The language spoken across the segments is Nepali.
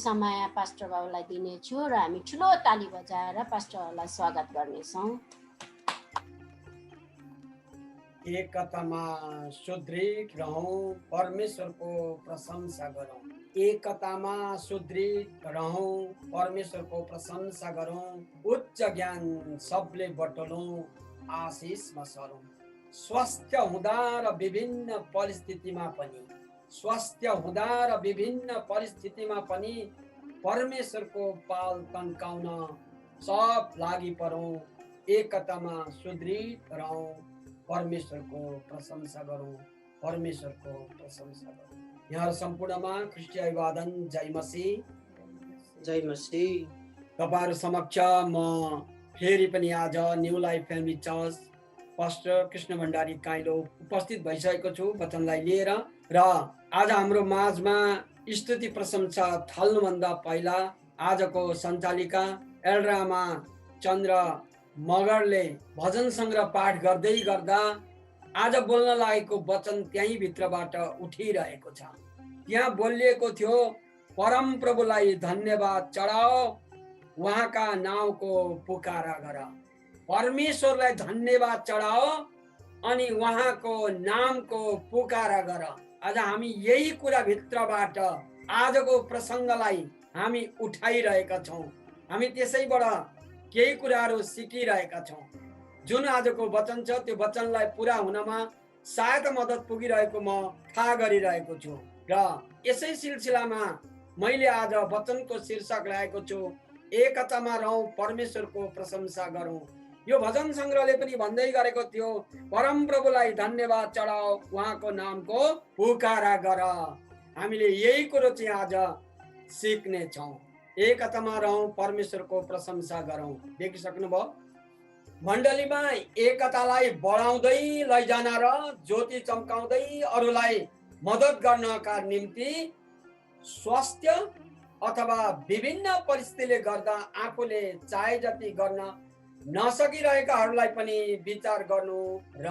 समय पास्टर बाबुलाई दिनेछु र हामी ठुलो ताली बजाएर पास्टरलाई स्वागत गर्नेछौँ। एकतामा सुदृढ रहौं, परमेश्वरको प्रशंसा गरौं। एकतामा सुदृढ रहौं, परमेश्वरको प्रशंसा गरौं। उच्च ज्ञान सबले बटुलौं, आशिषमा सरौं। स्वस्थ हुँदा र विभिन्न परिस्थितिमा पनि परमेश्वरको पाल तन्काउन सब लागि परौं। एकतामा सुदृढ रहौं, परमेश्वरको प्रशंसा गरौं। यहाँ सम्पूर्णमा ख्रिस्टीय अभिवादन। जय मसीह। तपाईहरु समक्ष म फेरि पनि आज new life family church pastor Krishna Bhandari Kylo उपस्थित भइसकेको छु वचनलाई लिएर। र आज हाम्रो माझमा स्तुति प्रशंसा थाल्नुभन्दा पहिला आजको सञ्चालिका एल्ड्रामा चन्द्र मगरले भजन सङ्ग्रह पाठ गर्दै गर्दा आज बोल्न लागेको वचन त्यही भित्रबाट उठिरहेको छ। त्यहाँ बोलिएको थियो, परम प्रभुलाई धन्यवाद चढाओ, उहाँका नाउँको पुकारा गर। परमेश्वरलाई धन्यवाद चढाओ अनि उहाँको नामको पुकारा गर। आज हामी यही कुरा भित्रबाट आजको प्रसङ्गलाई हामी उठाइरहेका छौँ। हामी त्यसैबाट केही कुराहरू सिकिरहेका छौँ। जुन आजको वचन छ त्यो वचनलाई पुरा हुनमा सायद मद्दत पुगिरहेको म थाहा गरिरहेको छु। र यसै सिलसिलामा मैले आज वचनको शीर्षक ल्याएको छु, एकतामा रहौं, परमेश्वरको प्रशंसा गरौं। यो भजन सङ्ग्रहले पनि भन्दै गरेको थियो, परम प्रभुलाई धन्यवाद चढाओ, उहाँको नामको पुकारा गर। हामीले यही कुरो चाहिँ आज सिक्ने छौँ। एकतामा रहौं, परमेश्वरको प्रशंसा गरौं। देखिसक्नुभयो, मण्डलीमा एकतालाई बढाउँदै लैजान र ज्योति चम्काउँदै अरूलाई मद्दत गर्नका निम्ति स्वास्थ्य अथवा विभिन्न परिस्थितिले गर्दा आफूले चाहे जति गर्न नसकिरहेकाहरूलाई पनि विचार गर्नु र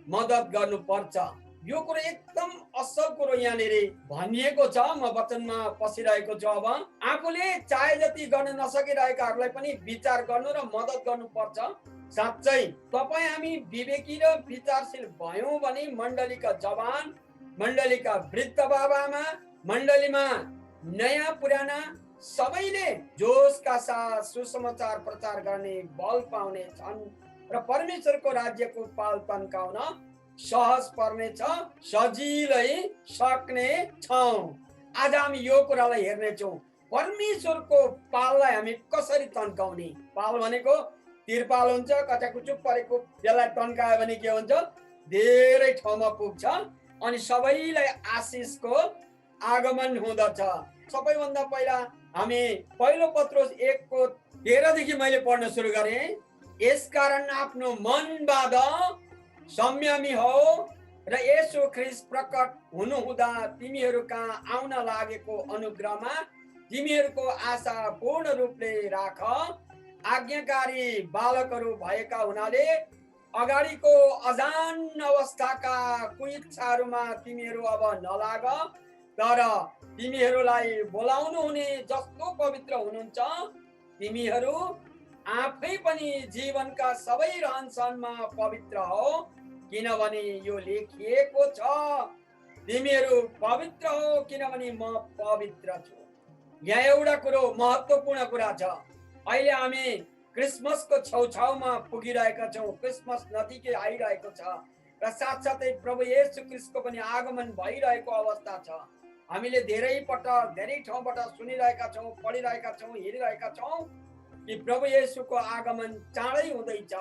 मद्दत गर्नुपर्छ। यो कुरो एकदम असल कुरो यहाँनिर भनिएको छ। म वचनमा पसिरहेको छु। अब आफूले चाहे जति गर्न नसकिरहेकाहरूलाई पनि विचार गर्नु र मद्दत गर्नुपर्छ। साँच्चै तपाईँ हामी विवेकी र विचारशील भयौँ भने मण्डलीका जवान, मण्डलीका वृद्ध बाबामा, मण्डलीमा नयाँ पुराना सबैले जोसका साथ सुसमाचार प्रचार गर्ने बल पाउने छन् र परमेश्वरको राज्यको पाल तन्काउन सहज पर्नेछ, सजिलै सक्ने छौँ। आज हामी यो कुरालाई हेर्नेछौँ, परमेश्वरको पाललाई हामी कसरी तन्काउने। पाल भनेको तिरपाल हुन्छ, कचाकुचुक परेको, त्यसलाई तन्कायो भने के हुन्छ, धेरै ठाउँमा पुग्छ अनि सबैलाई आशिषको आगमन हुँदछ। सबैभन्दा पहिला हामी पहिलो पत्रुस 1:13 देखि मैले पढ्न सुरु गरेँ। यसकारण आफ्नो मन बाँध, संयमी हो र येशू ख्रीष्ट प्रकट हुनुहुँदा तिमीहरू कहाँ आउन लागेको अनुग्रहमा तिमीहरूको आशा पूर्ण रूपले राख। आज्ञाकारी बालकहरू भएका हुनाले अगाडिको अजान अवस्थाका कुइच्छाहरूमा तिमीहरू अब नलाग, तर तिमीहरूलाई बोलाउनु हुने जस्तो पवित्र हुनुहुन्छ तिमीहरू आफै पनि जीवनका सबै रहनसहनमा पवित्र हो, किनभने यो लेखिएको छ, तिमीहरू पवित्र हो किनभने म पवित्र छु। यहाँ एउटा कुरो महत्त्वपूर्ण कुरा छ। अहिले हामी क्रिसमसको छेउछाउमा पुगिरहेका छौँ। क्रिसमस नजिकै आइरहेको छ र साथसाथै प्रभु येशू ख्रीष्टको पनि आगमन भइरहेको अवस्था छ। हामीले धेरै ठाउँबाट सुनिरहेका छौँ, पढिरहेका छौँ, हेरिरहेका छौँ कि प्रभु येशूको आगमन चाँडै हुँदैछ।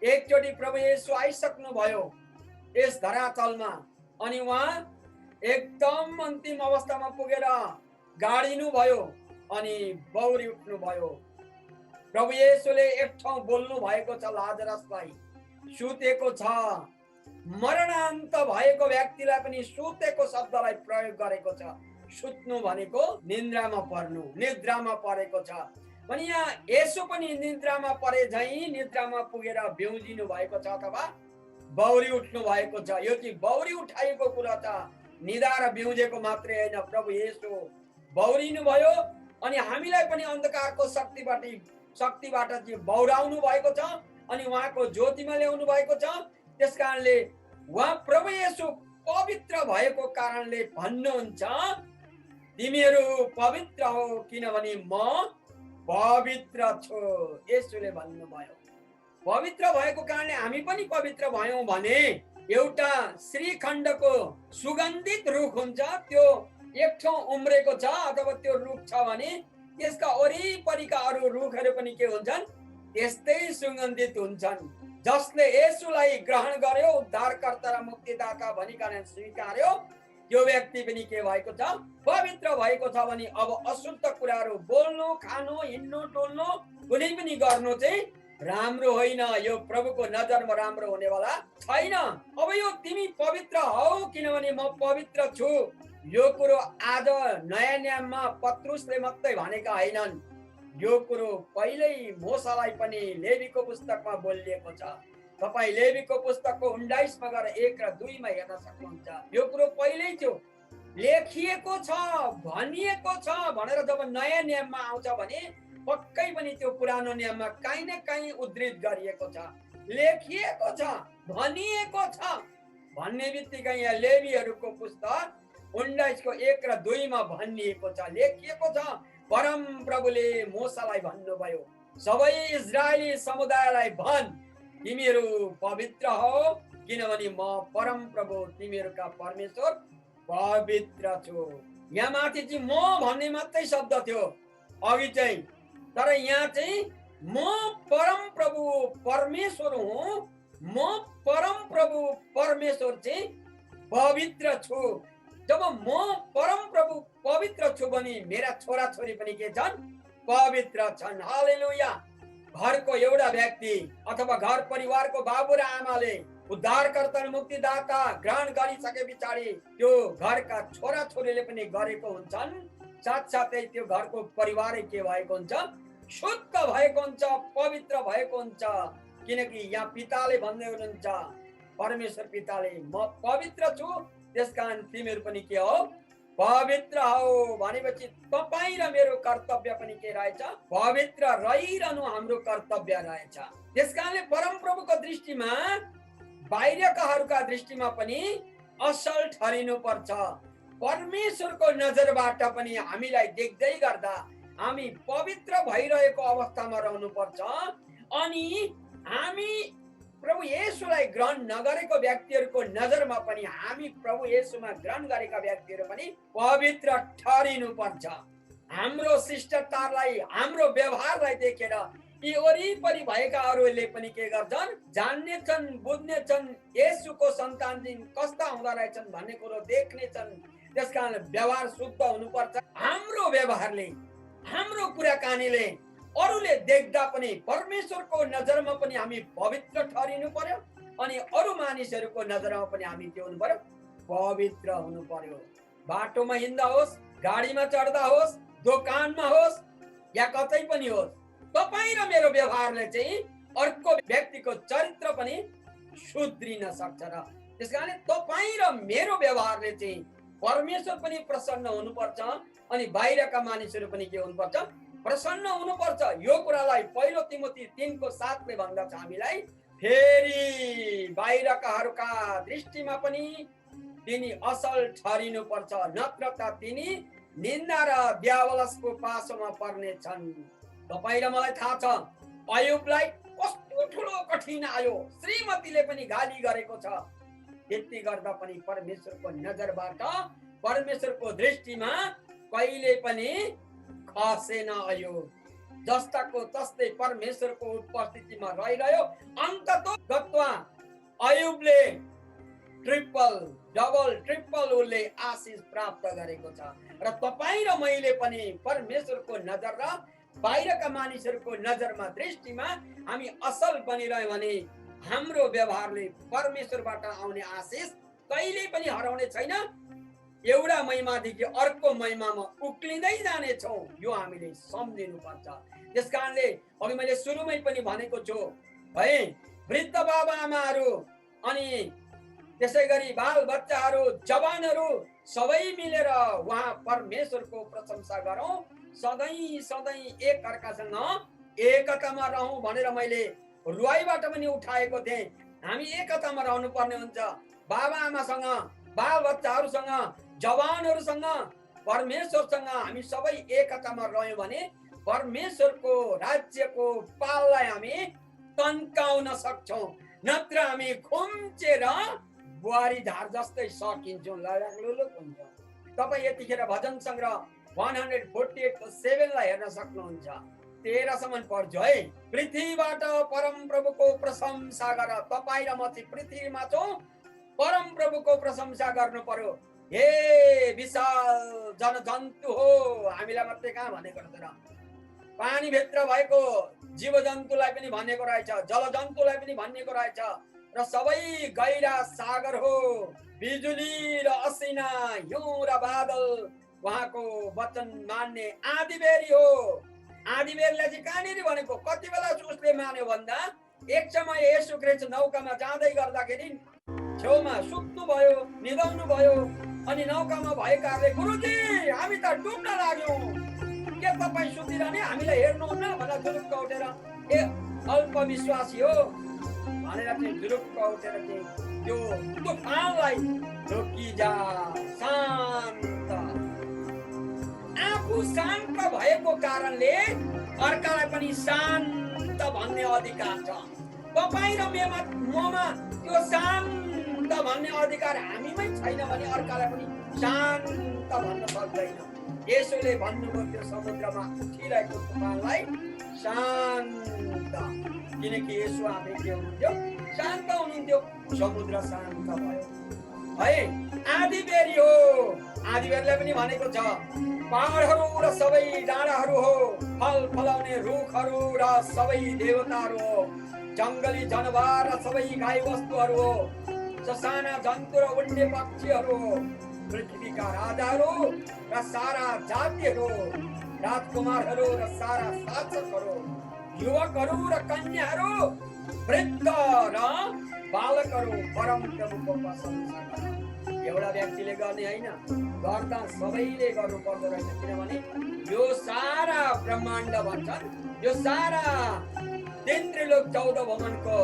एकचोटि प्रभु येशू आइसक्नु भयो यस धरातलमा अनि उहाँ एकदम अन्तिम अवस्थामा पुगेर गाडिनु भयो अनि बौरी उठ्नु भयो। प्रभु येशूले एक ठाउँ बोल्नु भएको छ, लाजरसलाई सुतेको छ। मरणान्त भएको व्यक्तिलाई पनि सुतेको शब्दलाई प्रयोग गरेको छ। सुत्नु भनेको निन्द्रामा पर्नु, निद्रामा परेको छ भने यहाँ येशू पनि निद्रामा परे झैँ निद्रामा पुगेर बेउजिनु भएको छ अथवा बौरी उठ्नु भएको छ। यो चाहिँ बौरी उठाएको कुरा छ, निदा र बेउजेको मात्रै होइन। प्रभु येशू बौरिनु भयो अनि हामीलाई पनि अन्धकारको शक्तिबाट चाहिँ बौराउनु भएको छ अनि उहाँको ज्योतिमा ल्याउनु भएको छ। त्यसकारणले उहाँ प्रभु येशू पवित्र भएको कारणले भन्नुहुन्छ तिमीहरू पवित्र हो किनभने म पवित्र छु। येशूले भन्नुभयो पवित्र भएको कारणले हामी पनि पवित्र भयौं भने एउटा श्रीखण्डको सुगन्धित रुख हुन्छ, त्यो एक ठाउँ उम्रेको छ अथवा त्यो रुख छ भने त्यसका वरिपरिका अरू रुखहरू पनि के हुन्छन्, त्यस्तै सुगन्धित हुन्छन्। जसले येशूलाई ग्रहण गर्यो, उद्धारकर्ता र मुक्तिदाता भनिकन स्वीकार्यो, त्यो व्यक्ति पनि के भएको छ, पवित्र भएको छ। भने अब अशुद्ध कुराहरू बोल्नु, खानु, हिँड्नु, डुल्नु, कुनै पनि गर्नु चाहिँ राम्रो होइन। यो प्रभुको नजरमा राम्रो हुनेवाला छैन। अब यो तिमी पवित्र हौ किनभने म पवित्र छु, यो कुरो आज नयाँ नियममा पत्रुसले मात्रै भनेका होइनन्। यो कुरो पहिल्यै मोसालाई पनि लेवीको पुस्तकमा बोलिएको छ। तपाईँ लेवीको पुस्तकको 19 मा गएर 1 र 2 मा हेर्न सक्नुहुन्छ। यो कुरो पहिल्यै थियो, लेखिएको छ, भनिएको छ भनेर जब नयाँ नियममा आउँछ भने पक्कै पनि त्यो पुरानो नियममा काहीँ न काहीँ उद्धृत गरिएको छ, लेखिएको छ, भनिएको छ भन्ने बित्तिकै यहाँ लेवीहरूको पुस्तक 19 को 1 र 2 मा भनिएको छ, लेखिएको छ। परम प्रभुले मोसालाई भन्नुभयो, सबै इजरायली समुदायलाई भन् तिमीहरू पवित्र हो किनभने म परम प्रभु तिमीहरूका परमेश्वर पवित्र छु। यहाँ माथि चाहिँ म भन्ने मात्रै शब्द थियो अघि चाहिँ, तर यहाँ चाहिँ म परम प्रभु परमेश्वर हुँ, म परम प्रभु परमेश्वर चाहिँ पवित्र छु। जब म परम प्रभु पवित्र छु भने मेरा छोरा छोरी पनि के छन्, पवित्र छन्। हालेलुया। घरको एउटा व्यक्ति अथवा घर परिवारको बाबु र आमाले उद्धारकर्ता र मुक्तिदाता ग्रहण गरिसके पछाडि त्यो घरका छोरा छोरीले पनि गरेको हुन्छन्। साथसाथै त्यो घरको परिवारै के भएको हुन्छ, शुद्ध भएको हुन्छ, पवित्र भएको हुन्छ। किनकि यहाँ पिताले भन्दै हुनुहुन्छ, परमेश्वर पिताले म पवित्र छु, त्यसकारण तिमीहरू पनि के हो, पवित्र हो। भनेपछि तपाईँ र मेरो कर्तव्य पनि के रहेछ, पवित्र रहिरहनु हाम्रो कर्तव्य रहेछ। त्यसकारणले परम प्रभुको दृष्टिमा बाहिरकाहरूका दृष्टिमा पनि असल ठहरिनु पर्छ। परमेश्वरको नजरबाट पनि हामीलाई देख्दै गर्दा हामी पवित्र भइरहेको अवस्थामा रहनु पर्छ। अनि हामी प्रभु येशूलाई ग्रहण नगरेको व्यक्तिहरूको नजरमा पनि हामी प्रभु येशूमा ग्रहण गरेका व्यक्तिहरू पनि पवित्र ठहरिनु पर्छ। हाम्रो शिष्टाचारलाई, हाम्रो व्यवहारलाई देखेर यी वरिपरि भएकाहरूले पनि के गर्छन्, जान्नेछन्, बुझ्नेछन् येशूको सन्तान चाहिँ कस्ता हुँदो रहेछन् भन्ने कुरो देख्नेछन्। त्यसकारण व्यवहार शुद्ध हुनुपर्छ। हाम्रो व्यवहारले, हाम्रो कुराकानीले अरूले देख्दा पनि परमेश्वरको नजरमा पनि हामी पवित्र ठहरिनु पर्यो अनि अरू मानिसहरूको नजरमा पनि हामी के हुनु पर्यो, पवित्र हुनु पर्यो। बाटोमा हिँड्दा होस्, गाडीमा चढ्दा होस्, दोकानमा होस् या कतै पनि होस्, तपाईँ र मेरो व्यवहारले चाहिँ अर्को व्यक्तिको चरित्र पनि सुध्रिन सक्छ। र त्यसकारणले तपाईँ र मेरो व्यवहारले चाहिँ परमेश्वर पनि प्रसन्न हुनुपर्छ अनि बाहिरका मानिसहरू पनि के हुनुपर्छ, प्रसन्न हुनुपर्छ। यो कुरालाई पहिलो तिमोथी 3:7 ले भन्दछ हामीलाई, फेरि बाहिरकाहरूका दृष्टिमा पनि तिनी असल ठहरिनु पर्छ, नत्र त तिनी निन्दा र दियावलसको पासोमा पर्ने छन्। तपाईँ र मलाई थाहा छ अयुबलाई कस्तो ठुलो कठिन आयो, श्रीमतीले पनि गाली गरेको छ। त्यति गर्दा पनि परमेश्वरको नजरबाट, परमेश्वरको दृष्टिमा कहिले पनि खसेन अयुब। जस्ताको तस्तै परमेश्वरको उपस्थितिमा रहिरह्यो। अन्ततः अयुबले डबल उसले आशिष प्राप्त गरेको छ। र तपाईँ र मैले पनि परमेश्वरको नजर र बाहिरका मानिसहरूको नजरमा, दृष्टिमा हामी असल बनिरह्यो भने हाम्रो व्यवहारले परमेश्वरबाट आउने आशिष कहिले पनि हराउने छैन। एउटा महिमादेखि अर्को महिमामा उक्लिँदै जानेछौँ, यो हामीले सम्झिनु पर्छ। त्यसकारणले अघि मैले सुरुमै पनि भनेको छु है, वृद्ध बाबा आमाहरू अनि त्यसै गरी बाल बच्चाहरू, जवानहरू सबै मिलेर उहाँ परमेश्वरको प्रशंसा गरौँ, सधैँ सधैँ एक अर्कासँग एकतामा रहौँ भनेर मैले रुवाईबाट पनि उठाएको थिएँ। हामी एकतामा रहनु पर्ने हुन्छ। बाबा आमासँग, बाल बच्चाहरूसँग, जवानहरूसँग, परमेश्वरसँग हामी सबै एकतामा रह्यौँ भने परमेश्वरको राज्यको पाललाई हामी तन्काउन सक्छौँ। नत्र हामी खुम्चेर बुहारी धार जस्तै सकिन्छौँ, लडाकलुलुक हुन्छ। तपाईँ यतिखेर भजन सङ्ग्रह 148:7 हेर्न सक्नुहुन्छ। 13सम्म पढ्छु है। पृथ्वीबाट परम प्रभुको प्रशंसा गर। तपाईँ र म चाहिँ पृथ्वीमा छौँ, परम प्रभुको प्रशंसा गर्नु पर्यो। हे विशाल जनजन्तु हो, हामीलाई मात्रै कहाँ भनेको रहेछ र, पानीभित्र भएको जीव जन्तुलाई पनि भनेको रहेछ, जलजन्तुलाई पनि भनिएको रहेछ, र सबै गहिरा सागर हो। बिजुली र असिना, हिउँ र बादल उहाँको वचन मान्ने आँधीबेरी हो। आँधीबेरीलाई चाहिँ कहाँनिर भनेको, कति बेला उसले मान्यो भन्दा एक समय येशू ख्रीष्ट नौकामा जाँदै गर्दाखेरि छेउमा सुत्नु भयो, निदाउनु भयो, अनि नौकामा भएकाहरूले गुरुजी हामी त डुब्न लाग्यौँ, के तपाईँ सुतिरहने, हामीलाई हेर्नुहुन्न भनेर जुरुक्क उठेर ए अल्पविश्वासी हो भनेर चाहिँ जुरुक्क उठेर चाहिँ त्यो तुफानलाई रोकिजा, शान्त। आफू शान्त भएको कारणले अर्कालाई पनि शान्त भन्ने अधिकार छ। तपाईँ र ममा त्यो शान्त भन्ने अधिकार हामीमै छैन भने अर्कालाई पनि शान्त भन्न सक्दैन। येशूले भन्नुभयो त्यो समुद्रमा उठिरहेको तुफानलाई शान्त, किनकि येशू आफै के हुनुहुन्थ्यो, शान्त हुनुहुन्थ्यो। समुद्र शान्त भयो है। आँधीबेरी हो, आँधीबेरीलाई पनि भनेको छ पहाडहरू र सबै डाँडाहरू हो, फल फलाउने रुखहरू र सबै देवताहरू हो, जङ्गली जनावर र सबै गाई वस्तुहरू हो, ससाना जन्तु र उड्ने पक्षीहरू हो, पृथ्वीका राजाहरू र सारा जातिहरू, राजकुमारहरू र सारा शासकहरू, युवकहरू र कन्याहरू, वृद्ध र बालकहरू परम प्रभुको प्रशंसा गर। एउटा व्यक्तिले गर्ने होइन, गर्दा सबैले गर्नु पर्दो रहेछ। किनभने यो सारा ब्रह्माण्ड भन्छन्, यो सारा 3 त्रिलोक 14 भवनको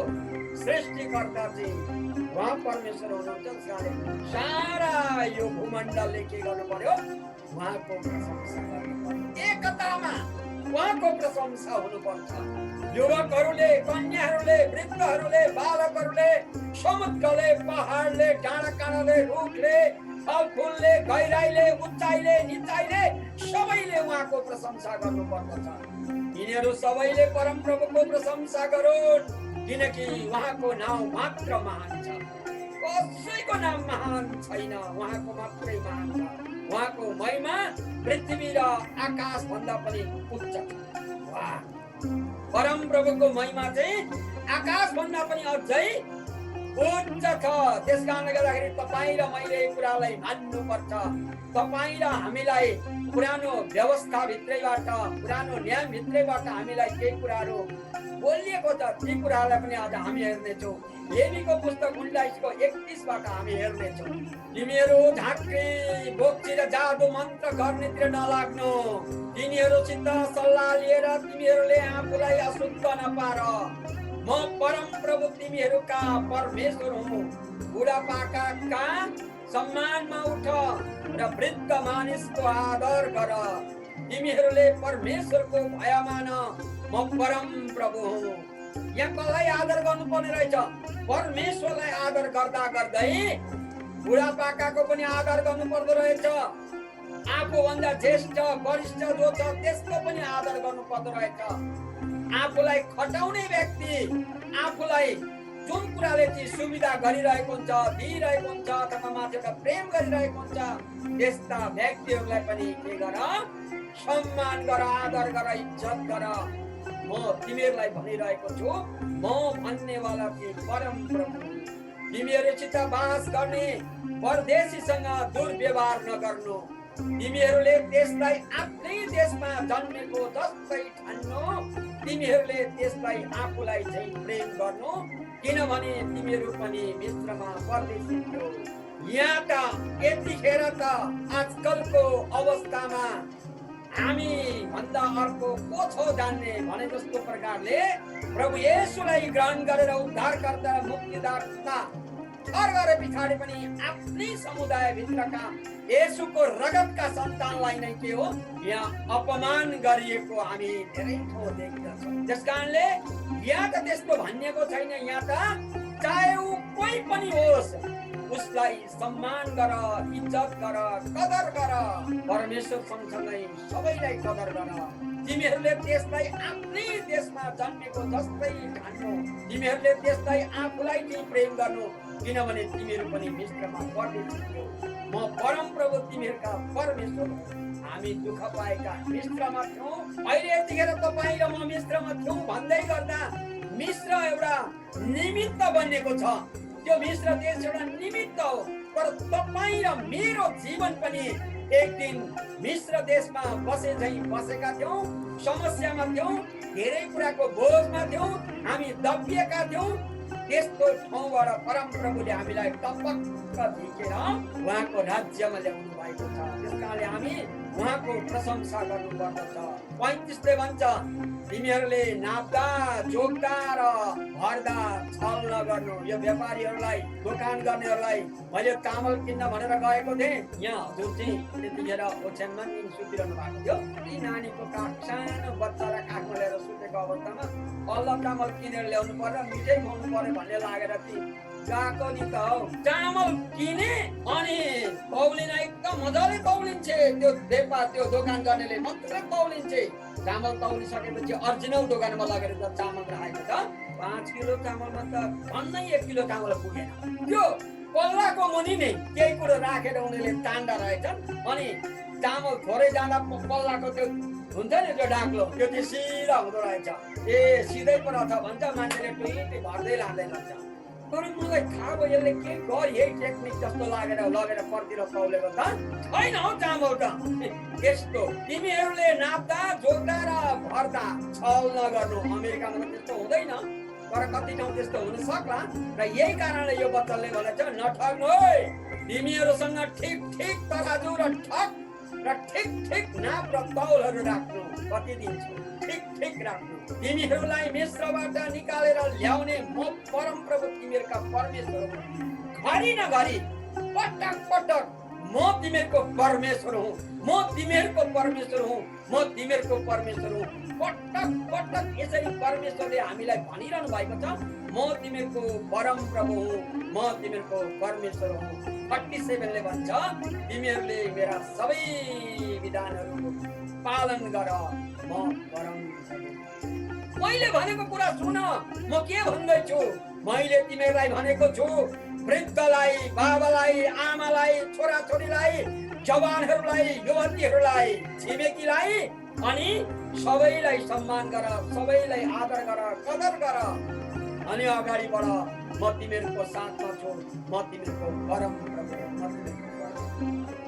सृष्टिकर्ता चाहिँ उहाँ परमेश्वर हुनुहुन्छ। सारा यो भूमण्डलले के गर्नु पर्यो, उहाँको प्रशंसा गर्नु पर्यो। एकतामा उहाँको प्रशंसा हुनुपर्छ। युवकहरूले, कन्याहरूले, वृद्धहरूले, बालकहरूले, समुद्रले, पहाडले, डाँडा काँडाले, रुखले, फलफुलले, गहिराईले, उचाइले, निचाइले सबैले उहाँको प्रशंसा गर्नु पर्दछ। यिनीहरू सबैले परम प्रभुको प्रशंसा गरून्, किनकि उहाँको नाम मात्र महान छ। कसैको नाम महान छैन, उहाँको मात्रै महान छ। उहाँको महिमा पृथ्वी र आकाश भन्दा पनि उच्च छ। वाह, परम प्रभुको महिमा चाहिँ आकाश भन्दा पनि अझै उच्च छ। त्यस कारणले गर्दाखेरि तपाईँ र मैले यो कुरालाई मान्नुपर्छ। तपाईँ र हामीलाई पुरानो व्यवस्था भित्रैबाट, पुरानो नियम भित्रैबाट हामीलाई केही कुराहरू बोलिएको छ, ती कुराहरूलाई पनि आज हामी हेर्नेछौँ। लेवीको पुस्तक 19:31बाट हामी हेर्नेछौँ। तिमीहरू झाँक्री बोक्ची र जादु मन्त्र गर्नेतिर नलाग्नु, तिनीहरूसित सल्लाह लिएर तिमीहरूले आफूलाई अशुद्ध नपार। म परम प्रभु तिमीहरूका परमेश्वर हुँ। बुढापाकाका सम्मानमा उठ र वृद्ध मानिसको आदर गर। तिमीहरूले परमेश्वरको भय मान, म परम प्रभु हुँ। यहाँ कसलाई आदर गर्नुपर्ने रहेछ? परमेश्वरलाई आदर गर्दा गर्दै बुढापाकाको पनि आदर गर्नु पर्दो रहेछ। आफूभन्दा ज्येष्ठ वरिष्ठ जो छ त्यसको पनि आदर गर्नु पर्दो रहेछ। आफूलाई खटाउने व्यक्ति, आफूलाई जुन कुराले चाहिँ सुविधा गरिरहेको हुन्छ, दिइरहेको हुन्छ, अथवा मान्छेलाई प्रेम गरिरहेको हुन्छ, त्यस्ता व्यक्तिहरूलाई पनि के गर, सम्मान गर, आदर गर, इज्जत गर। म तिमीहरूलाई भनिरहेको छु, म भन्नेवाला चाहिँ परम प्रभु। तिमीहरूसित बास गर्ने परदेशीसँग दुर्व्यवहार नगर्नु। तिमीहरूले त्यसलाई आफ्नै देशमा जन्मेको जस्तै ठान्नु। तिमीहरूले त्यसलाई आफूलाई चाहिँ प्रेम गर्नु, किनभने तिमीहरू पनि मिश्रमा परदेशी थियौ। यहाँ त यतिखेर त आजकलको अवस्थामा हामी भन्दा अर्को को छ जान्ने भने जस्तो प्रकारले प्रभु येशूलाई ग्रहण गरेर उद्धारकर्ता मुक्तिदाता ठहर गरे पछाडि पनि आफ्नै समुदायभित्रका येशूको रगतका सन्तानलाई नै के हो यहाँ अपमान गरिएको हामी धेरै ठाउँ देख्दछौँ। त्यसकारणले यहाँ त त्यस्तो भनिएको छैन, यहाँ त चाहे ऊ कोही पनि होस् उसलाई सम्मान गर, इज्जत गर, कदर गर। परमेश्वर सँगसँगै सबैलाई कदर गर। तिमीहरूले त्यसलाई आफ्नै देशमा जन्मेको जस्तै ठान्नु। तिमीहरूले त्यसलाई आफूलाई नै प्रेम गर्नु, किनभने तिमीहरू पनि मिश्रमा परदेशी थियौ। म परम प्रभु तिमीहरूका परमेश्वर हो। हामी दुःख पाएका मिश्रमा थियौँ। अहिले यतिखेर तपाईँ र म मिश्रमा थियौँ भन्दै गर्दा मिश्र एउटा निमित्त बनेको छ। त्यो मिश्र देश एउटा निमित्त हो, तर तपाईँ र मेरो जीवन पनि एक दिन मिश्र देशमा बसेका थियौँ, समस्यामा थियौँ, धेरै कुराको बोझमा थियौँ, हामी दबिएका थियौँ। त्यस्तो ठाउँबाट परम प्रभुले हामीलाई टपक्क झिकेर उहाँको राज्यमा ल्याउनु भएको छ। त्यसकारणले हामी उहाँको प्रशंसा गर्नुपर्दछ। 35 ले भन्छ, तिमीहरूले नाप्दा, जोग्दा र भर्दा छल नगर्नु। यो व्यापारीहरूलाई, दोकान गर्नेहरूलाई मैले चामल किन्न भनेर गएको थिएँ। यहाँ हजुर चाहिँ त्यतिखेर ओछ्यानमा सुतिरहनु भएको थियो। ती नानीको काख, सानो बच्चालाई काखमा ल्याएर सुतेको अवस्थामा अल्ल चामल किनेर ल्याउनु पर्यो, मिठै खुवाउनु पर्यो भन्ने लागेर ती गएको नि त हौ। चामल किने अनि कौलिन एकदम मजाले कौलिन्छे। त्यो दोकान गर्नेले मात्रै कौलिन्छे। चामल तौलिसकेपछि अर्जिनल दोकानमा लगेर त चामल राखेको त 5 किलो चामलमा त झन्नै 1 किलो चामल पुगेन। त्यो पल्लाको मुनि नै केही कुरो राखेर उनीहरूले तान्दा रहेछन्। अनि चामल थोरै जाँदा पल्लाको त्यो हुन्छ नि त्यो डाक्लो, त्यो चाहिँ सिधा हुँदो रहेछ। सिधै पर छ भन्छ मान्छेले टुइटी भर्दै लाँदै लान्छ। तर मलाई थाहा भयो यसले के गरे, यही टेक्निक जस्तो लगेर पर्तिर तौलेको त छैन हौ चामल त। यस्तो तिमीहरूले नाप्दा, जोग्दा र भर्दा छल नगर्नु। अमेरिकामा त त्यस्तो हुँदैन, तर कति ठाउँ त्यस्तो हुन सक्ला। र यही कारणले यो वचनले भनेछ नठग्नु है। तिमीहरूसँग ठिक ठिक तराजु र ठिक नाप र तौलहरू राख्नु। कति दिन्छु ठिक ठिक राख्नु। तिमीहरूलाई मिश्रबाट निकालेर ल्याउने म परम प्रभु तिमीहरूका परमेश्वर हुँ। घरि नघरि पटक पटक म तिमीहरूको परमेश्वर हुँ, म तिमीहरूको परमेश्वर हुँ, म तिमीहरूको परमेश्वर हुँ। पटक पटक यसरी परमेश्वरले हामीलाई भनिरहनु भएको छ, म तिमीहरूको परम प्रभु हुँ, म तिमीहरूको परमेश्वर हुँ। 37 ले भन्छ, तिमीहरूले मेरा सबै विधानहरू पालन गर, म परम प्रभु। मैले भनेको कुरा सुन। म के भन्दैछु? मैले तिमीहरूलाई भनेको छु, वृद्धलाई, बाबालाई, आमालाई, छोराछोरीलाई, जवानहरूलाई, युवतीहरूलाई, छिमेकीलाई अनि सबैलाई सम्मान गर, सबैलाई आदर गर, कदर गर। अनि अगाडि बढ, म तिमीहरूको साथमा छु, म तिमीहरूको परम प्रभु, म तिमीहरूको।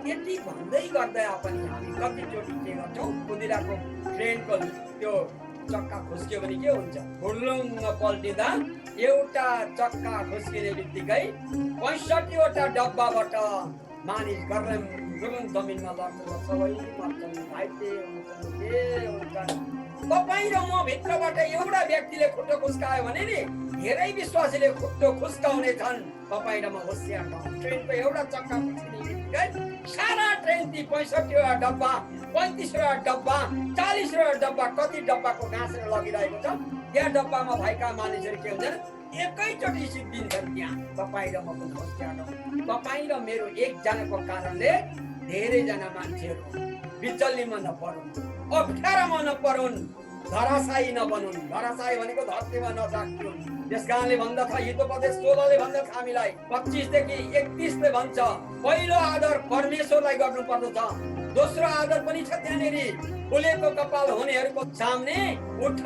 यति भन्दै गर्दा पनि हामी कतिचोटि के गर्छौँ? कुदिराको ट्रेनको त्यो चक्का खुस्कियो भने के हुन्छ? हुर्लुङ्ग पल्टिँदा एउटा चक्का खुस्किने बित्तिकै 65 वटा डब्बाबाट मानिस गरम जमिनमा लड्छ, सबै मर्छन्, घाइते हुन्छन्, के हुन्छन्। तपाईँ र म भित्रबाट एउटा व्यक्तिले खुट्टो खुस्कायो भने नि धेरै विश्वासीले खुट्टो खुस्काउने छन्। तपाईँ र म होसियार भयौँ। ट्रेनको एउटा चक्का खुस्किने बित्तिकै सारा ट्रेन ती 65 वटा डब्बा, 35 वटा डब्बा, 40 वटा डब्बा, कति डब्बाको घाँसेर लगिरहेको छ। त्यहाँ डब्बामा भएका मानिसहरू के हुन्छन्? एकैचोटि सिद्धिन्छन्। त्यहाँ तपाईँ र म पनि होसियार हौँ। तपाईँ र मेरो एकजनाको कारणले धेरैजना मान्छेहरू विचल्लीमा नपरुन्, अप्ठ्यारोमा नपरुन्, धराशायी नबनुन्। धराशायी भनेको धरतीमा नजाग्नुन्। त्यस कारणले भन्दछ, हितोपदेश 16 ले भन्दछ हामीलाई, 25 देखि 31 ले भन्छ, पहिलो आदर परमेश्वरलाई गर्नुपर्दछ। दोस्रो आदर पनि छ त्यहाँनिर, फुलेको कपाल हुनेहरूको सामने उठ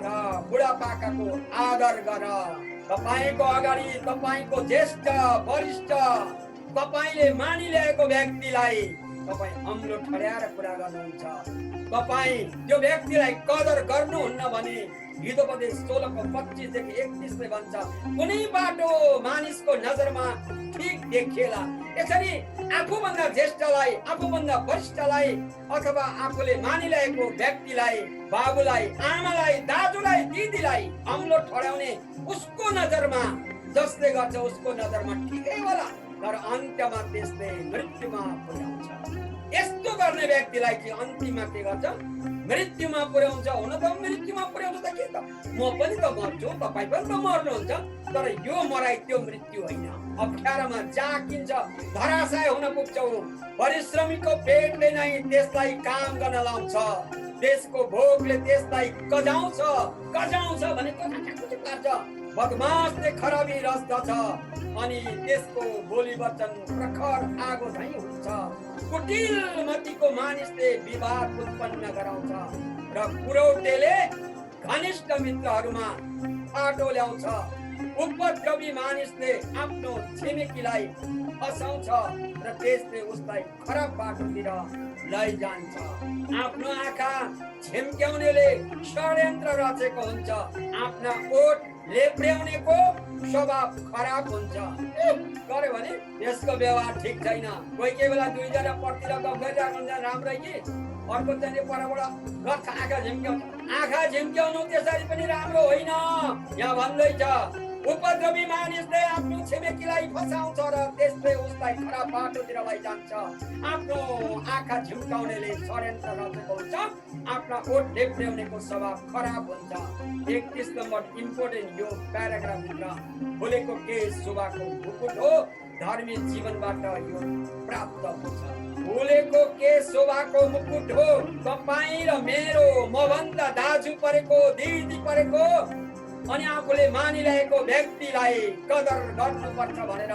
र बुढापाकाको आदर गर। तपाईँको अगाडि तपाईँको ज्येष्ठ वरिष्ठ तपाईँले मानिल्याएको व्यक्तिलाई तपाईँ अम्लो ठड्याएर कुरा गर्नुहुन्छ। तपाईँ त्यो व्यक्तिलाई कदर गर्नुहुन्न भने हितोपदेश 16:25 देखि 31 ले भन्छ, कुनै बाटो मानिसको नजरमा ठिक देखिएला। यसरी आफूभन्दा ज्येष्ठलाई, आफूभन्दा वरिष्ठलाई अथवा आफूले मानिरहेको व्यक्तिलाई, बाबुलाई, आमालाई, दाजुलाई, दिदीलाई अम्लो ठहराउने उसको नजरमा जसले गर्छ उसको नजरमा ठिकै होला, तर अन्त्यमा त्यसले मृत्युमा पुर्याउँछ। यस्तो गर्ने व्यक्तिलाई कि अन्तिममा के गर्छ? मृत्युमा पुर्याउँछ। हुन त मृत्युमा पुर्याउँछ त के त, म पनि त मर्छु, तपाईँ पनि त मर्नुहुन्छ, तर यो मराइ त्यो मृत्यु होइन। अप्ठ्यारोमा जाकिन्छ, धराशाय हुन पुग्छौ। परिश्रमीको पेटले नै त्यसलाई काम गर्न लाउँछ, त्यसको भोकले त्यसलाई कजाउँछ। कजाउँछ भनेको पार्छ। बदमासले खराबी रच्दछ अनि त्यसको बोली वचन प्रखर आगो झैं हुन्छ। कुटिल मतिको मानिसले विवाद उत्पन्न गराउँछ र कुरौटेले घनिष्ठ मित्रहरूमा फाटो ल्याउँछ। उपद्रवी मानिसले आफ्नो छिमेकीलाई फसाउँछ र त्यसले उसलाई खराब बाटोतिर लैजान्छ। आफ्नो आँखा झिम्क्याउनेले षड्यन्त्र रचेको हुन्छ, आफ्ना ओठ लेप्र्याउनेको स्वभाव खराब हुन्छ। गर्यो भने त्यसको व्यवहार ठिक छैन। कोही बेला दुईजना पट्टि र गफ गरिरहेको हुन्छ राम्रै कि, अर्को चाहिँ परबाट गर्छ आँखा झिम्क्याउँछ। आँखा झिम्क्याउनु त्यसरी पनि राम्रो होइन। यहाँ भन्दैछ उपद्रवी मानिसले आफ्नो छिमेकीलाई फसाउँछ र त्यसले उसलाई खराब बाटोतिर लैजान्छ। आफ्नो आँखा झिम्काउनेले षड्यन्त्र रचेको हुन्छ, आफ्ना ओठ लेप्र्याउनेको स्वभाव खराब हुन्छ। 31 नम्बर इम्पोर्टेन्ट यो प्याराग्राफभित्र बोलेको केस शोभाको मुकुट हो, धर्मी जीवनबाट यो प्राप्त हुन्छ। बोलेको केस शोभाको मुकुट हो। तपाईँ र मेरो, मभन्दा दाजु परेको, दिदी परेको अनि आफूले मानिरहेको व्यक्तिलाई कदर गर्नुपर्छ भनेर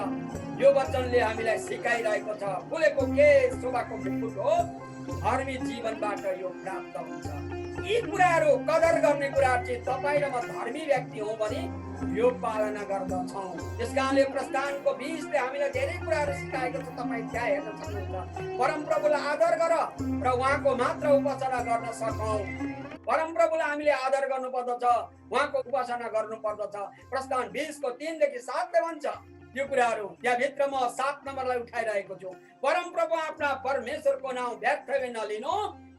यो वचनले हामीलाई सिकाइरहेको छ। बोलेको केस शोभाको मुकुट हो, धर्मी जीवनबाट यो प्राप्त हुन्छ। यी कुराहरू कदर गर्ने कुराहरू चाहिँ तपाईँ र म धर्मी व्यक्ति हौ भने यो पालना गर्दछौँ। त्यसकारणले प्रस्थानको 20ले हामीलाई धेरै कुराहरू सिकाएको छ। तपाईँ त्यहाँ हेर्न सक्नुहुन्छ। परमप्रभुलाई आदर गर र उहाँको मात्र उपासना गर्न सकौँ। परमप्रभुलाई हामीले आदर गर्नुपर्दछ, उहाँको उपासना गर्नुपर्दछ। प्रस्थान 20:3 देखि 7 ले भन्छ यो कुराहरू। त्यहाँ भित्र म 7 नम्बरलाई उठाइरहेको छु। परमप्रभु आफ्ना परमेश्वरको नाउँ व्यर्थमै नलिनु,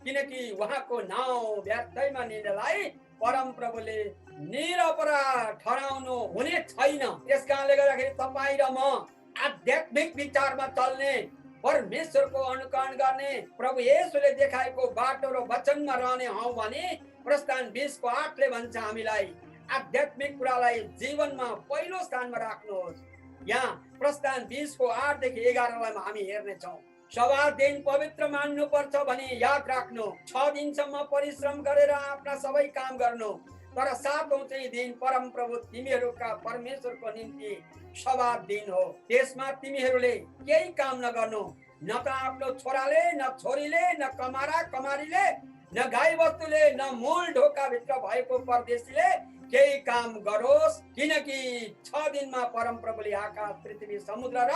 किनकि उहाँको नाउँ व्यर्थैमा लिनलाई परमप्रभुले निरपराध ठहराउनु हुने छैन। त्यसकारणले गर्दाखेरि तपाईँ र म आध्यात्मिक विचारमा चल्ने, परमेश्वरको अनुकरण गर्ने, प्रभु येशूले देखाएको बाटो र वचनमा रहने हौ भने प्रस्थान 20:8 ले भन्छ हामीलाई आध्यात्मिक कुरालाई जीवनमा पहिलो स्थानमा राख्नुहोस्। यहाँ प्रस्थान 20:8 देखि 11 लाई हामी हेर्नेछौँ। 7 दिन पवित्र मान्नु पर्छ भने याद राख्नु। 6 दिनसम्म परिश्रम गरेर आफ्ना सबै काम गर्नु, तर 7औं चाहिँ दिन परमप्रभु तिमीहरूका परमेश्वरको निम्ति सबात दिन हो। त्यसमा तिमीहरूले केही काम नगर्नु, न त आफ्नो छोराले, न छोरीले, न कमारा कमारीले, न गाई बस्तुले, न मूल ढोका भित्र भएको परदेशीले केही काम गरोस्, किनकि 6 दिनमा परमप्रभुले आकाश, पृथ्वी, समुद्र र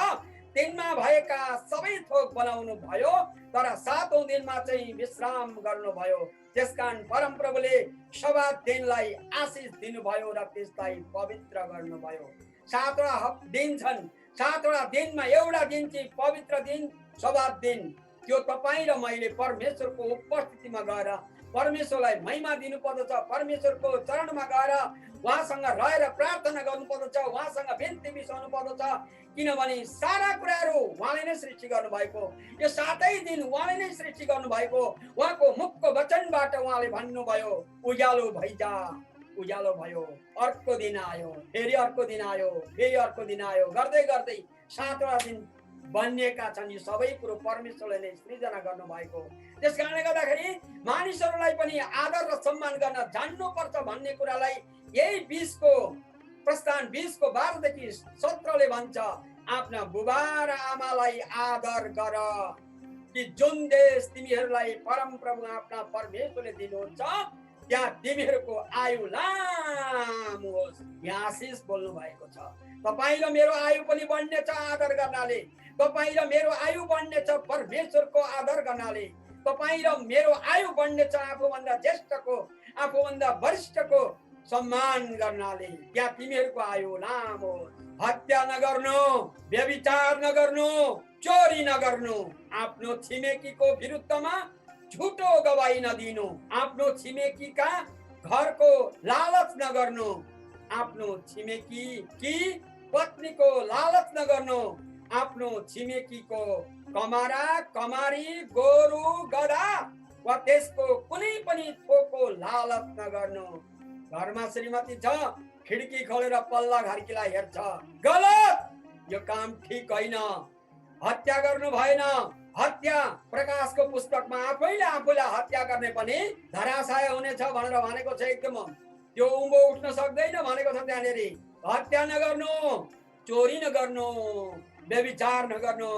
तिनमा भएका सबै थोक बनाउनु भयो, तर 7औं दिनमा चाहिँ विश्राम गर्नुभयो। त्यसकारण परमप्रभुले सबात दिनलाई आशिष दिनुभयो र त्यसलाई पवित्र गर्नुभयो। 7वटा दिन छन्। 7वटा दिनमा एउटा दिन चाहिँ पवित्र दिन, सबात दिन। त्यो तपाईँ र मैले परमेश्वरको उपस्थितिमा गएर परमेश्वरलाई महिमा दिनु पर्दछ। परमेश्वरको चरणमा गएर उहाँसँग रहेर प्रार्थना गर्नु पर्दछ, उहाँसँग बिन्ती बिसाउनु पर्दछ, किनभने सारा कुराहरू उहाँले नै सृष्टि गर्नुभएको, यो 7 दिन उहाँले नै सृष्टि गर्नुभएको। उहाँको मुखको वचनबाट उहाँले भन्नुभयो उज्यालो भइजा, उज्यालो भयो। अर्को दिन आयो, फेरि अर्को दिन आयो, फेरि अर्को दिन आयो, गर्दै गर्दै 7वटा दिन बनिएका छन्। यो सबै कुरो परमेश्वरले नै सृजना गर्नुभएको। त्यसकारणले गर्दाखेरि मानिसहरूलाई पनि आदर र सम्मान गर्न जान्नुपर्छ भन्ने कुरालाई यही 20को प्रस्थान 20:12 देखि 17 ले भन्छ आफ्ना बुबा र आमालाई आदर गर, कि जुन देश तिमीहरूलाई परमप्रभु आफ्ना परमेश्वरले दिनुहुन्छ त्यहाँ तिमीहरूको आयु लामो होस्। यहाँ आशिष बोल्नु भएको छ। तपाईँ र मेरो आयु पनि बढ्नेछ आदर गर्नाले। तपाईँ र मेरो आयु बढ्नेछ परमेश्वरको आदर गर्नाले। तपाईँ र मेरो आयु बढ्नेछ आफूभन्दा ज्येष्ठको, आफूभन्दा वरिष्ठको सम्मान गर्नाले त्यहाँ तिमीहरूको आयो नाम हो। हत्या नगर्नु, व्यभिचार नगर्नु, चोरी नगर्नु, आफ्नो छिमेकीको विरुद्धमा झुटो गवाही नदिनु, आफ्नो छिमेकीका घरको लालच नगर्नु, आफ्नो छिमेकी कि पत्नीको लालच नगर्नु, आफ्नो छिमेकीको कमारा कमारी गोरु गधा वा त्यसको कुनै पनि थोकको लालच नगर्नु। घरमा श्रीमती छ, खिड्की खोलेर पल्ला घर्कीलाई हेर्छ, गलत, यो काम ठिक होइन। हत्या गर्नु भएन। हत्या प्रकाशको पुस्तकमा आफैले आफूलाई हत्या गर्ने पनि धराशाय हुनेछ भनेर भनेको छ। एकदम त्यो उँभो उठ्न सक्दैन भनेको छ त्यहाँनिर। हत्या नगर्नु, चोरी नगर्नु, व्यभिचार नगर्नु,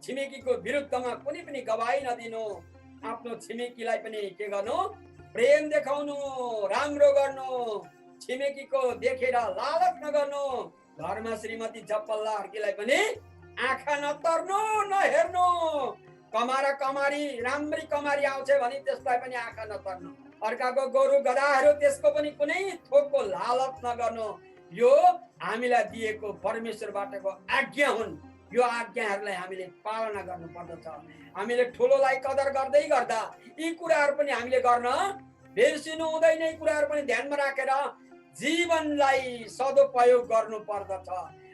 छिमेकीको विरुद्धमा कुनै पनि गवाही नदिनु, आफ्नो छिमेकीलाई पनि के गर्नु, प्रेम देखाउनु, राम्रो गर्नु, छिमेकीको देखेर लालच नगर्नु। घरमा श्रीमती चप्पल्ला हर्कीलाई पनि आँखा नतर्नु, नहेर्नु। कमारा कमारी, राम्री कमारी आउँछ भने त्यसलाई पनि आँखा नतर्नु। अर्काको गोरु गधाहरू त्यसको पनि कुनै थोकको लालच नगर्नु। यो हामीलाई दिएको परमेश्वरबाटको आज्ञा हुन्। यो आज्ञाहरूलाई हामीले पालना गर्नु पर्दछ। हामीले ठुलोलाई कदर गर्दै गर्दा यी कुराहरू पनि हामीले गर्न बिर्सिनु हुँदैन। यी कुराहरू पनि ध्यानमा राखेर जीवनलाई सदुपयोग गर्नु पर्दछ।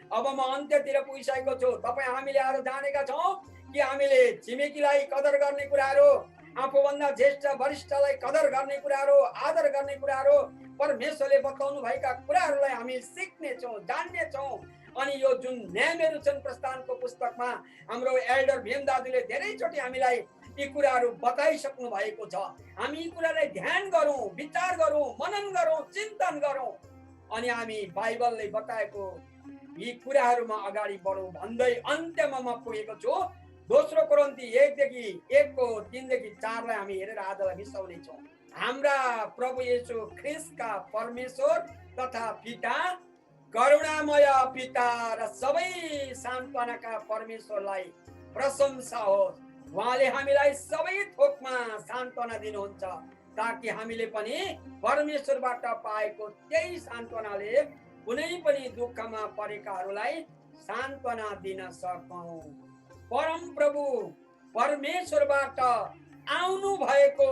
अब म अन्त्यतिर पुगिसकेको छु। तपाईँ हामीले आज जानेका छौँ कि हामीले छिमेकीलाई कदर गर्ने कुराहरू, आफूभन्दा ज्येष्ठ वरिष्ठलाई कदर गर्ने कुराहरू, आदर गर्ने कुराहरू, परमेश्वरले बताउनु भएका कुराहरूलाई हामी सिक्नेछौँ, जान्नेछौँ। अनि यो जुन न्यायहरू छन् प्रस्थानको पुस्तकमा हाम्रो एल्डर भीम दाजुले धेरैचोटि हामीलाई यी कुराहरू बताइसक्नु भएको छ। हामी यी कुरालाई ध्यान गरौँ, विचार गरौँ, मनन गरौँ, चिन्तन गरौँ, अनि हामी बाइबलले बताएको यी कुराहरूमा अगाडि बढौँ भन्दै अन्त्यमा म पुगेको छु। दोस्रो कोरिन्थी 1:3-4 हामी हेरेर आजलाई बिसाउने छौँ। हाम्रा प्रभु येशू ख्रीष्टका परमेश्वर तथा पिता, करुणामय पिता र सबै सान्त्वनाका परमेश्वरलाई प्रशंसा होस्। उहाँले हामीलाई सबै थोकमा सान्त्वना दिनुहुन्छ ताकि हामीले पनि परमेश्वरबाट पाएको त्यही सान्त्वनाले कुनै पनि दुःखमा परेकाहरूलाई सान्त्वना दिन सकौँ। परम प्रभु परमेश्वरबाट आउनु भएको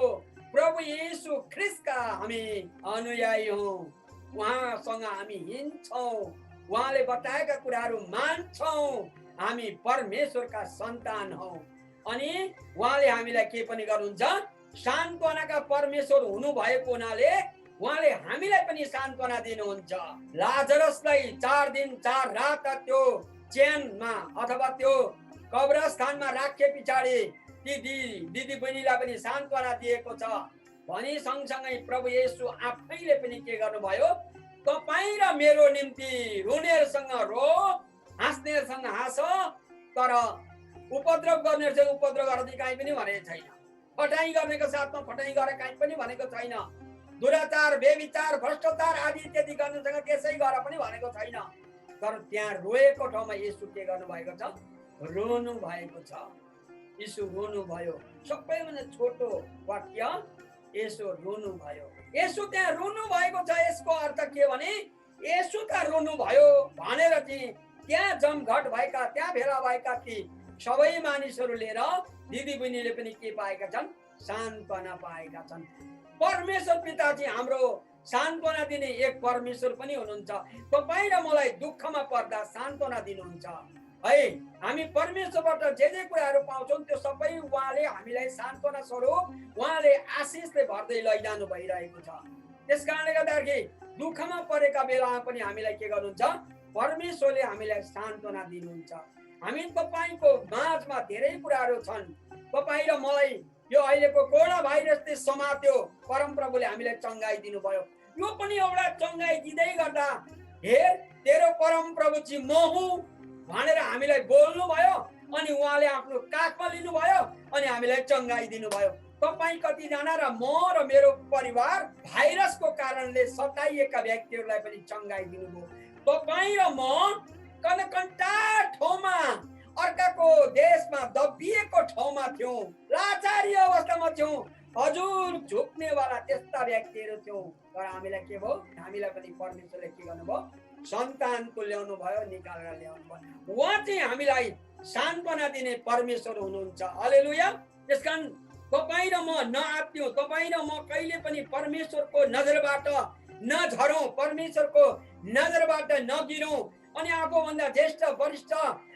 प्रभु येशू ख्रीष्टका हामी अनुयायी हौँ। उहाँसँग हामी हिँड्छौँ, उहाँले बताएका कुराहरू मान्छौँ। हामी परमेश्वरका सन्तान हौँ। अनि उहाँले हामीलाई के पनि गर्नुहुन्छ, सान्त्वनाका परमेश्वर हुनु भएको हुनाले उहाँले हामीलाई पनि सान्त्वना दिनुहुन्छ। लाजरसलाई 4 दिन 4 रात त्यो चेनमा अथवा त्यो कब्रस्थानमा राखे पछाडि ती दिदी बहिनीलाई पनि सान्त्वना दिएको छ भनी सँगसँगै प्रभु येशू आफैले पनि के गर्नुभयो, तपाईँ र मेरो निम्ति रुनेहरूसँग रो, हाँस्नेहरूसँग हाँस, तर उपद्रव गर्नेहरूसँग उपद्रव गर्ने काहीँ पनि भनेको छैन। फटाइ गर्नेको साथमा फटाइ गरे काहीँ पनि भनेको छैन। दुराचार, व्यभिचार, भ्रष्टाचार आदि इत्यादि गर्नेसँग त्यसै गर पनि भनेको छैन। तर त्यहाँ रोएको ठाउँमा येशू के गर्नुभएको छ, रोनु भएको छ। येशू रोनु भयो। सबैभन्दा छोटो वाक्य, येशू रोनु भयो। येशू त्यहाँ रोनु भएको छ। यसको अर्थ के भने येशू त रोनु भयो भनेर चाहिँ त्यहाँ जमघट भएका, त्यहाँ भेला भएका ती सबै मानिसहरू लिएर दिदी बहिनीले पनि के पाएका छन्, सान्त्वना पाएका छन्। परमेश्वर पिता चाहिँ हाम्रो सान्त्वना दिने एक परमेश्वर पनि हुनुहुन्छ। तपाईँ र मलाई दुःखमा पर्दा सान्त्वना दिनुहुन्छ है। हामी परमेश्वरबाट जे जे कुराहरू पाउँछौँ त्यो सबै उहाँले हामीलाई सान्त्वना स्वरूप, उहाँले आशिषले भर्दै लैजानु भइरहेको छ। त्यस कारणले गर्दाखेरि दुःखमा परेका बेलामा पनि हामीलाई के गर्नुहुन्छ, परमेश्वरले हामीलाई सान्त्वना दिनुहुन्छ। हामी तपाईँको माझमा धेरै कुराहरू छन्। तपाईँ र मलाई यो अहिलेको कोरोना भाइरसले समात्यो, परमप्रभुले हामीलाई चङ्गाई दिनुभयो। यो पनि एउटा चङ्गाई दिँदै गर्दा हेर तेरो परमप्रभु चाहिँ म हुँ भनेर हामीलाई बोल्नु भयो। अनि उहाँले आफ्नो काखमा लिनुभयो अनि हामीलाई चङ्गाई दिनुभयो। तपाईँ कतिजना र म र मेरो परिवार भाइरसको कारणले सताइएका व्यक्तिहरूलाई पनि चङ्गाई दिनुभयो। तपाईँ र म कनकन्टा ठाउँमा, अर्काको देशमा दबिएको ठाउँमा थियौँ, लाचारी अवस्थामा थियौँ। हजुर झुक्नेवाला त्यस्ता व्यक्तिहरू थियौँ। तर हामीलाई के भयो? हामीलाई पनि परमेश्वरले के गर्नुभयो? सन्तानको ल्याउनु भयो, निकालेर ल्याउनु भयो। उहाँ चाहिँ हामीलाई सान्त्वना दिने परमेश्वर हुनुहुन्छ। हालेलुया। त्यसकारण तपाईँ र म नआत्तियौँ, तपाईँ र म कहिले पनि परमेश्वरको नजरबाट नझरौँ, परमेश्वरको नजरबाट नगिरौँ। अनि आफूभन्दा ज्येष्ठ वरिष्ठ,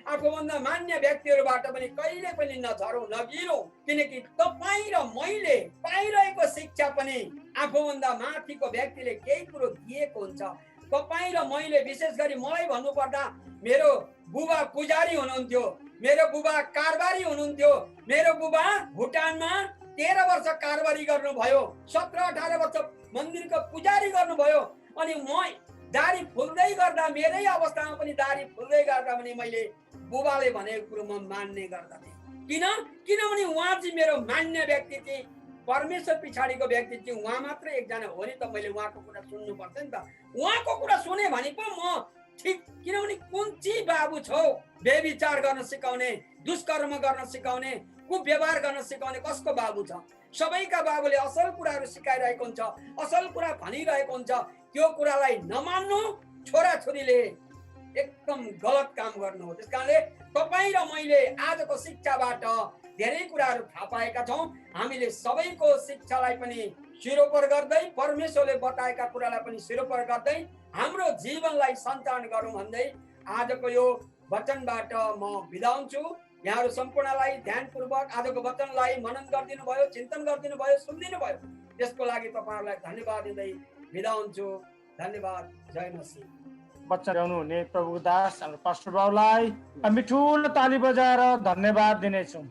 आफूभन्दा मान्य व्यक्तिहरूबाट पनि कहिले पनि नझरौँ, नगिरौँ। किनकि तपाईँ र मैले पाइरहेको शिक्षा पनि आफूभन्दा माथिको व्यक्तिले केही कुरो दिएको हुन्छ। तपाईँ र मैले, विशेष गरी मलाई भन्नुपर्दा मेरो बुबा पुजारी हुनुहुन्थ्यो, मेरो बुबा कारबारी हुनुहुन्थ्यो। मेरो बुबा भुटानमा 13 वर्ष कारबारी गर्नुभयो, 17-18 वर्ष मन्दिरको पुजारी गर्नुभयो। अनि म दारी फुल्दै गर्दा, मेरै अवस्थामा पनि दारी फुल्दै गर्दा पनि मैले बुबाले भनेको कुरो म मान्ने गर्दथेँ। किनभने उहाँ चाहिँ मेरो मान्य व्यक्ति थिए। परमेश्वर पछाडिको व्यक्ति चाहिँ उहाँ मात्रै एकजना हो नि त। मैले उहाँको कुरा सुन्नु पर्छ नि त। उहाँको कुरा सुने भने पो म ठिक। किनभने कुन चाहिँ बाबु छौ व्यभिचार गर्न सिकाउने, दुष्कर्म गर्न सिकाउने, कुव्यवहार गर्न सिकाउने कसको बाबु छ? सबैका बाबुले असल कुराहरू सिकाइरहेको हुन्छ, असल कुरा भनिरहेको हुन्छ। त्यो कुरालाई नमान्नु छोराछोरीले एकदम गलत काम गर्नु हो। त्यसकारणले तपाईँ र मैले आजको शिक्षाबाट धेरै कुराहरू थाहा पाएका छौँ। हामीले सबैको शिक्षालाई पनि सिरोपर गर्दै, परमेश्वरले बताएका कुरालाई पनि सिरोपर गर्दै हाम्रो जीवनलाई सञ्चालन गरौँ भन्दै आजको यो वचनबाट म बिदा हुन्छु। यहाँहरू सम्पूर्णलाई ध्यानपूर्वक आजको वचनलाई मनन गरिदिनु भयो, चिन्तन गरिदिनु भयो, सुनिदिनु भयो। त्यसको लागि तपाईँहरूलाई धन्यवाद दिँदै बिदा हुन्छु। धन्यवाद। जय मसीह। वचन ल्याउनु हुने प्रभुको दास हाम्रो पास्टर बाबुलाई हामी ठुलो ताली बजाएर धन्यवाद दिनेछौँ।